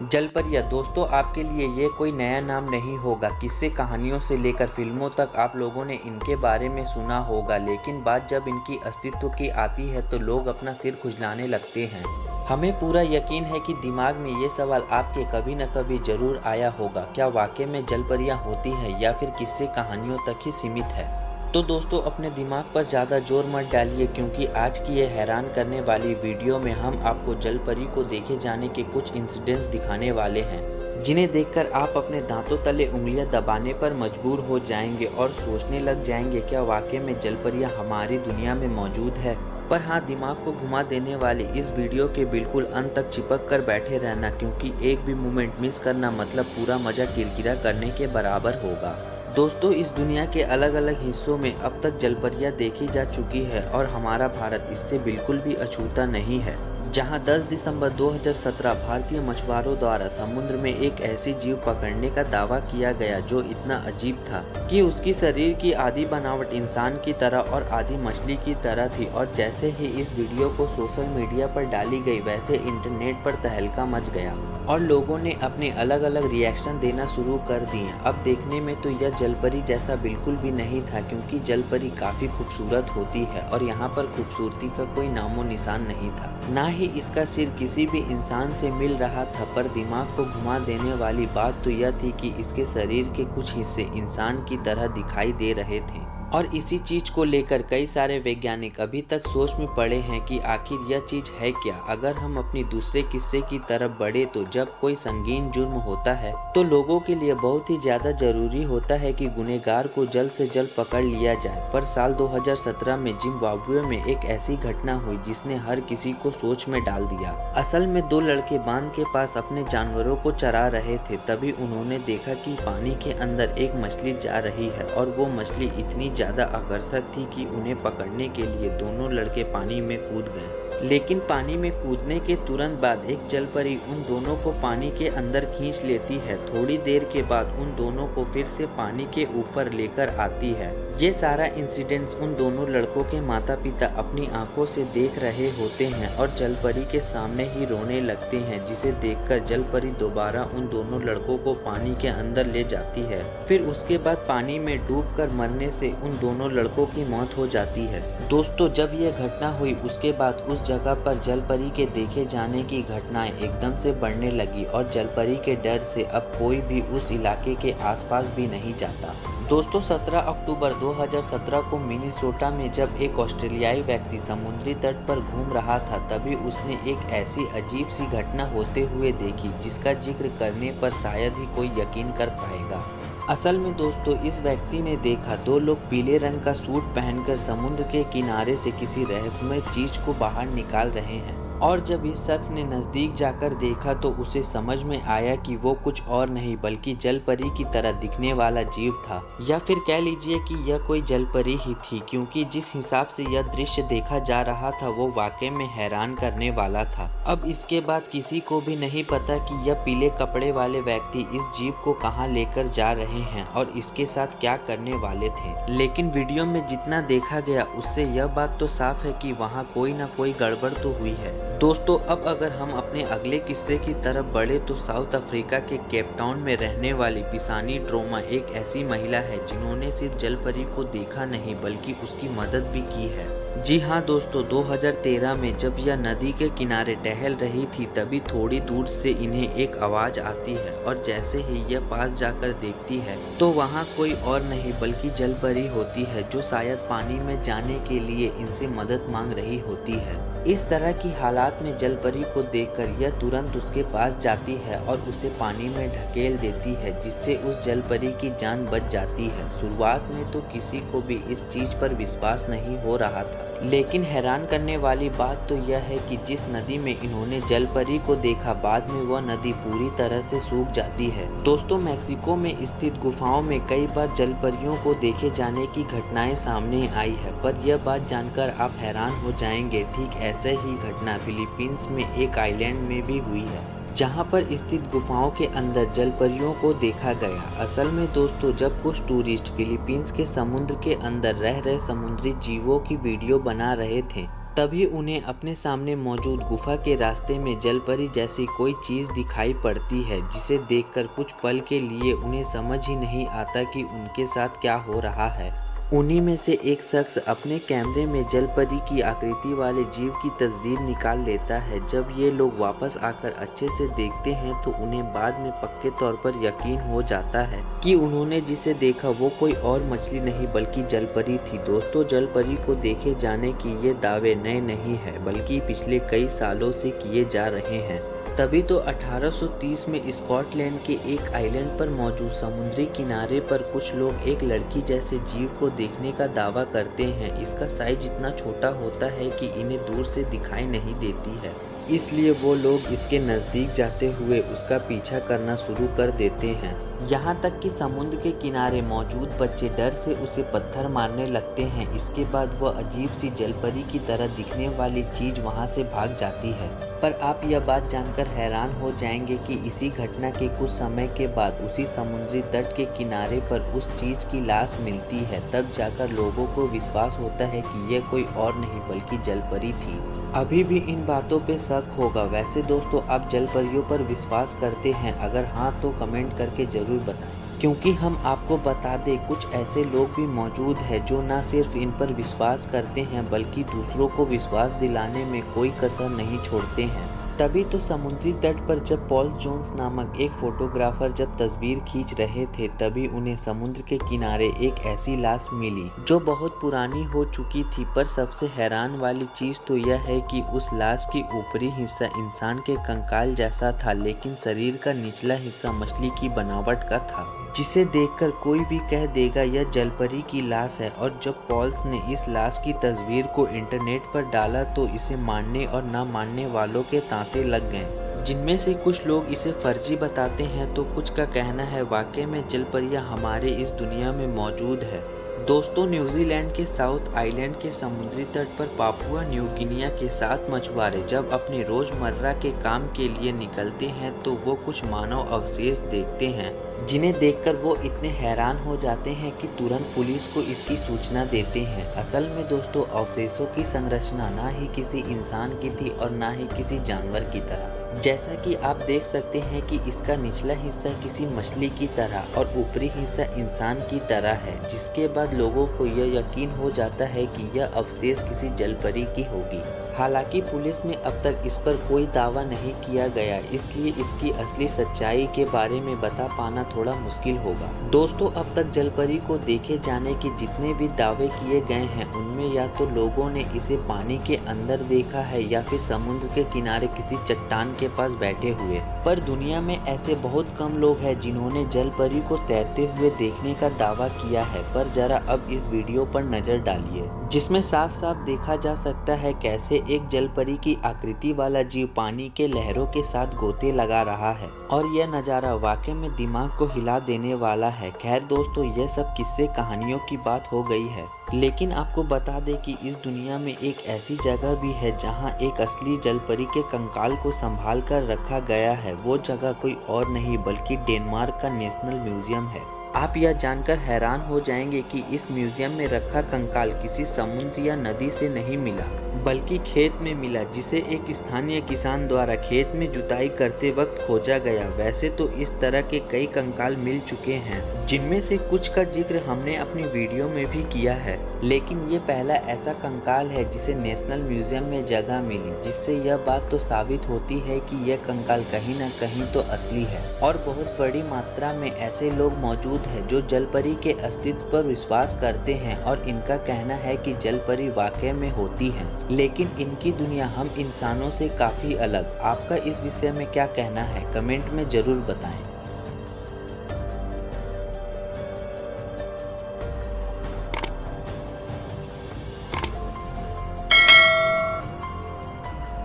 जलपरियां दोस्तों आपके लिए ये कोई नया नाम नहीं होगा। किस्से कहानियों से लेकर फिल्मों तक आप लोगों ने इनके बारे में सुना होगा, लेकिन बात जब इनकी अस्तित्व की आती है तो लोग अपना सिर खुजलाने लगते हैं। हमें पूरा यकीन है कि दिमाग में ये सवाल आपके कभी न कभी जरूर आया होगा, क्या वाकई में जलपरियां होती हैं या फिर किस्से कहानियों तक ही सीमित है। तो दोस्तों अपने दिमाग पर ज़्यादा जोर मत डालिए, क्योंकि आज की ये हैरान करने वाली वीडियो में हम आपको जलपरी को देखे जाने के कुछ इंसिडेंट्स दिखाने वाले हैं, जिन्हें देखकर आप अपने दांतों तले उंगलियां दबाने पर मजबूर हो जाएंगे और सोचने लग जाएंगे क्या वाकई में जलपरियां हमारी दुनिया में मौजूद है। पर हाँ, दिमाग को घुमा देने वाली इस वीडियो के बिल्कुल अंत तक चिपक कर बैठे रहना, क्योंकि एक भी मोमेंट मिस करना मतलब पूरा मजा किरकिरा करने के बराबर होगा। दोस्तों इस दुनिया के अलग अलग हिस्सों में अब तक जलपरियां देखी जा चुकी है और हमारा भारत इससे बिल्कुल भी अछूता नहीं है, जहां 10 दिसंबर 2017 भारतीय मछुआरों द्वारा समुद्र में एक ऐसी जीव पकड़ने का दावा किया गया जो इतना अजीब था कि उसकी शरीर की आधी बनावट इंसान की तरह और आधी मछली की तरह थी। और जैसे ही इस वीडियो को सोशल मीडिया पर डाली गई, वैसे इंटरनेट पर तहलका मच गया और लोगों ने अपने अलग अलग रिएक्शन देना शुरू कर दिए। अब देखने में तो यह जलपरी जैसा बिल्कुल भी नहीं था, क्योंकि जलपरी काफी खूबसूरत होती है और यहाँ पर खूबसूरती का कोई नामो निशान नहीं था, ना ही इसका सिर किसी भी इंसान से मिल रहा था। पर दिमाग को घुमा देने वाली बात तो यह थी कि इसके शरीर के कुछ हिस्से इंसान की तरह दिखाई दे रहे थे और इसी चीज को लेकर कई सारे वैज्ञानिक अभी तक सोच में पड़े हैं कि आखिर यह चीज है क्या। अगर हम अपनी दूसरे किस्से की तरफ बढ़े तो जब कोई संगीन जुर्म होता है तो लोगों के लिए बहुत ही ज्यादा जरूरी होता है कि गुनहगार को जल्द से जल्द पकड़ लिया जाए। पर साल 2017 में जिम्बाब्वे में एक ऐसी घटना हुई जिसने हर किसी को सोच में डाल दिया। असल में दो लड़के बांध के पास अपने जानवरों को चरा रहे थे, तभी उन्होंने देखा कि पानी के अंदर एक मछली जा रही है और वो मछली इतनी ज्यादा आकर्षक थी कि उन्हें पकड़ने के लिए दोनों लड़के पानी में कूद गए। लेकिन पानी में कूदने के तुरंत बाद एक जलपरी उन दोनों को पानी के अंदर खींच लेती है। थोड़ी देर के बाद उन दोनों को फिर से पानी के ऊपर लेकर आती है। ये सारा इंसिडेंट्स उन दोनों लड़कों के माता पिता अपनी आंखों से देख रहे होते हैं और जलपरी के सामने ही रोने लगते हैं, जिसे देखकर जलपरी दोबारा उन दोनों लड़कों को पानी के अंदर ले जाती है। फिर उसके बाद पानी में डूबकर मरने से उन दोनों लड़कों की मौत हो जाती है। दोस्तों जब यह घटना हुई उसके बाद उस जगह पर जलपरी के देखे जाने की घटनाएं एकदम से बढ़ने लगी और जलपरी के डर से अब कोई भी उस इलाके के आसपास भी नहीं जाता। दोस्तों 17 अक्टूबर 2017 को मिनीसोटा में जब एक ऑस्ट्रेलियाई व्यक्ति समुद्री तट पर घूम रहा था, तभी उसने एक ऐसी अजीब सी घटना होते हुए देखी जिसका जिक्र करने पर शायद ही कोई यकीन कर पाएगा। असल में दोस्तों इस व्यक्ति ने देखा दो लोग पीले रंग का सूट पहनकर समुद्र के किनारे से किसी रहस्यमय चीज को बाहर निकाल रहे हैं। और जब इस शख्स ने नजदीक जाकर देखा तो उसे समझ में आया कि वो कुछ और नहीं बल्कि जलपरी की तरह दिखने वाला जीव था, या फिर कह लीजिए कि यह कोई जलपरी ही थी, क्योंकि जिस हिसाब से यह दृश्य देखा जा रहा था वो वाकई में हैरान करने वाला था। अब इसके बाद किसी को भी नहीं पता कि यह पीले कपड़े वाले व्यक्ति इस जीव को कहाँ लेकर जा रहे हैं और इसके साथ क्या करने वाले थे। लेकिन वीडियो में जितना देखा गया उससे यह बात तो साफ है कि वहाँ कोई ना कोई गड़बड़ तो हुई है। दोस्तों अब अगर हम अपने अगले किस्से की तरफ बढ़े तो साउथ अफ्रीका के केप टाउन में रहने वाली पिसानी ड्रोमा एक ऐसी महिला है जिन्होंने सिर्फ जलपरी को देखा नहीं बल्कि उसकी मदद भी की है। जी हाँ दोस्तों, 2013 में जब यह नदी के किनारे टहल रही थी तभी थोड़ी दूर से इन्हें एक आवाज आती है और जैसे ही यह पास जाकर देखती है तो वहाँ कोई और नहीं बल्कि जलपरी होती है, जो शायद पानी में जाने के लिए इनसे मदद मांग रही होती है। इस तरह की हालात में जलपरी को देखकर यह तुरंत उसके पास जाती है और उसे पानी में ढकेल देती है, जिससे उस जलपरी की जान बच जाती है। शुरुआत में तो किसी को भी इस चीज पर विश्वास नहीं हो रहा था, लेकिन हैरान करने वाली बात तो यह है कि जिस नदी में इन्होंने जलपरी को देखा बाद में वह नदी पूरी तरह से सूख जाती है। दोस्तों मैक्सिको में स्थित गुफाओं में कई बार जलपरियों को देखे जाने की घटनाएं सामने आई है, पर यह बात जानकर आप हैरान हो जाएंगे। ठीक ऐसे ही घटना फिलीपींस में एक आइलैंड में भी हुई है, जहां पर स्थित गुफाओं के अंदर जलपरियों को देखा गया। असल में दोस्तों जब कुछ टूरिस्ट फिलीपींस के समुद्र के अंदर रह रहे समुद्री जीवों की वीडियो बना रहे थे तभी उन्हें अपने सामने मौजूद गुफा के रास्ते में जलपरी जैसी कोई चीज़ दिखाई पड़ती है, जिसे देखकर कुछ पल के लिए उन्हें समझ ही नहीं आता कि उनके साथ क्या हो रहा है। उन्हीं में से एक शख्स अपने कैमरे में जलपरी की आकृति वाले जीव की तस्वीर निकाल लेता है। जब ये लोग वापस आकर अच्छे से देखते हैं तो उन्हें बाद में पक्के तौर पर यकीन हो जाता है कि उन्होंने जिसे देखा वो कोई और मछली नहीं बल्कि जलपरी थी। दोस्तों, जलपरी को देखे जाने की ये दावे नए नहीं है बल्कि पिछले कई सालों से किए जा रहे हैं। तभी तो 1830 में स्कॉटलैंड के एक आइलैंड पर मौजूद समुद्री किनारे पर कुछ लोग एक लड़की जैसे जीव को देखने का दावा करते हैं। इसका साइज इतना छोटा होता है कि इन्हें दूर से दिखाई नहीं देती है, इसलिए वो लोग इसके नज़दीक जाते हुए उसका पीछा करना शुरू कर देते हैं। यहाँ तक कि समुद्र के किनारे मौजूद बच्चे डर से उसे पत्थर मारने लगते हैं। इसके बाद वह अजीब सी जलपरी की तरह दिखने वाली चीज़ वहाँ से भाग जाती है। पर आप यह बात जानकर हैरान हो जाएंगे कि इसी घटना के कुछ समय के बाद उसी समुद्री तट के किनारे पर उस चीज़ की लाश मिलती है। तब जाकर लोगों को विश्वास होता है कि यह कोई और नहीं बल्कि जलपरी थी। अभी भी इन बातों पे शक होगा। वैसे दोस्तों, आप जलपरियों पर विश्वास करते हैं? अगर हाँ तो कमेंट करके ज़रूर बताएं, क्योंकि हम आपको बता दें कुछ ऐसे लोग भी मौजूद हैं जो न सिर्फ इन पर विश्वास करते हैं बल्कि दूसरों को विश्वास दिलाने में कोई कसर नहीं छोड़ते हैं। तभी तो समुद्री तट पर जब पॉल जोन्स नामक एक फोटोग्राफर जब तस्वीर खींच रहे थे, तभी उन्हें समुद्र के किनारे एक ऐसी लाश मिली जो बहुत पुरानी हो चुकी थी। पर सबसे हैरान वाली चीज़ तो यह है कि उस लाश की ऊपरी हिस्सा इंसान के कंकाल जैसा था, लेकिन शरीर का निचला हिस्सा मछली की बनावट का था, जिसे देखकर कोई भी कह देगा यह जलपरी की लाश है। और जब पॉल्स ने इस लाश की तस्वीर को इंटरनेट पर डाला तो इसे मानने और ना मानने वालों के तांते लग गए, जिनमें से कुछ लोग इसे फर्जी बताते हैं तो कुछ का कहना है वाकई में जलपरियां हमारे इस दुनिया में मौजूद है। दोस्तों, न्यूजीलैंड के साउथ आइलैंड के समुद्री तट पर पापुआ न्यू गिनिया के 7 मछुआरे जब अपने रोजमर्रा के काम के लिए निकलते हैं तो वो कुछ मानव अवशेष देखते हैं, जिन्हें देखकर वो इतने हैरान हो जाते हैं कि तुरंत पुलिस को इसकी सूचना देते हैं। असल में दोस्तों, अवशेषों की संरचना ना ही किसी इंसान की थी और ना ही किसी जानवर की तरह। जैसा कि आप देख सकते हैं कि इसका निचला हिस्सा किसी मछली की तरह और ऊपरी हिस्सा इंसान की तरह है, जिसके बाद लोगों को यह यकीन हो जाता है कि यह अवशेष किसी जलपरी की होगी। हालांकि पुलिस में अब तक इस पर कोई दावा नहीं किया गया, इसलिए इसकी असली सच्चाई के बारे में बता पाना थोड़ा मुश्किल होगा। दोस्तों, अब तक जलपरी को देखे जाने के जितने भी दावे किए गए हैं उनमें या तो लोगों ने इसे पानी के अंदर देखा है या फिर समुद्र के किनारे किसी चट्टान के पास बैठे हुए। पर दुनिया में ऐसे बहुत कम लोग हैं जिन्होंने जलपरी को तैरते हुए देखने का दावा किया है। पर जरा अब इस वीडियो पर नजर डालिए, जिसमें साफ साफ देखा जा सकता है कैसे एक जलपरी की आकृति वाला जीव पानी के लहरों के साथ गोते लगा रहा है, और यह नज़ारा वाकई में दिमाग को हिला देने वाला है। खैर दोस्तों, यह सब किस्से कहानियों की बात हो गई है, लेकिन आपको बता दें कि इस दुनिया में एक ऐसी जगह भी है जहां एक असली जलपरी के कंकाल को संभाल कर रखा गया है। वो जगह कोई और नहीं बल्कि डेनमार्क का नेशनल म्यूजियम है। आप यह जानकर हैरान हो जाएंगे कि इस म्यूजियम में रखा कंकाल किसी समुद्र या नदी से नहीं मिला बल्कि खेत में मिला, जिसे एक स्थानीय किसान द्वारा खेत में जुताई करते वक्त खोजा गया। वैसे तो इस तरह के कई कंकाल मिल चुके हैं, जिनमें से कुछ का जिक्र हमने अपनी वीडियो में भी किया है, लेकिन ये पहला ऐसा कंकाल है जिसे नेशनल म्यूजियम में जगह मिली, जिससे यह बात तो साबित होती है कि यह कंकाल कहीं न कहीं तो असली है। और बहुत बड़ी मात्रा में ऐसे लोग मौजूद हैं जो जलपरी के अस्तित्व पर विश्वास करते हैं और इनका कहना है कि जलपरी वाकई में होती है, लेकिन इनकी दुनिया हम इंसानों से काफी अलग। आपका इस विषय में क्या कहना है? कमेंट में जरूर बताएं।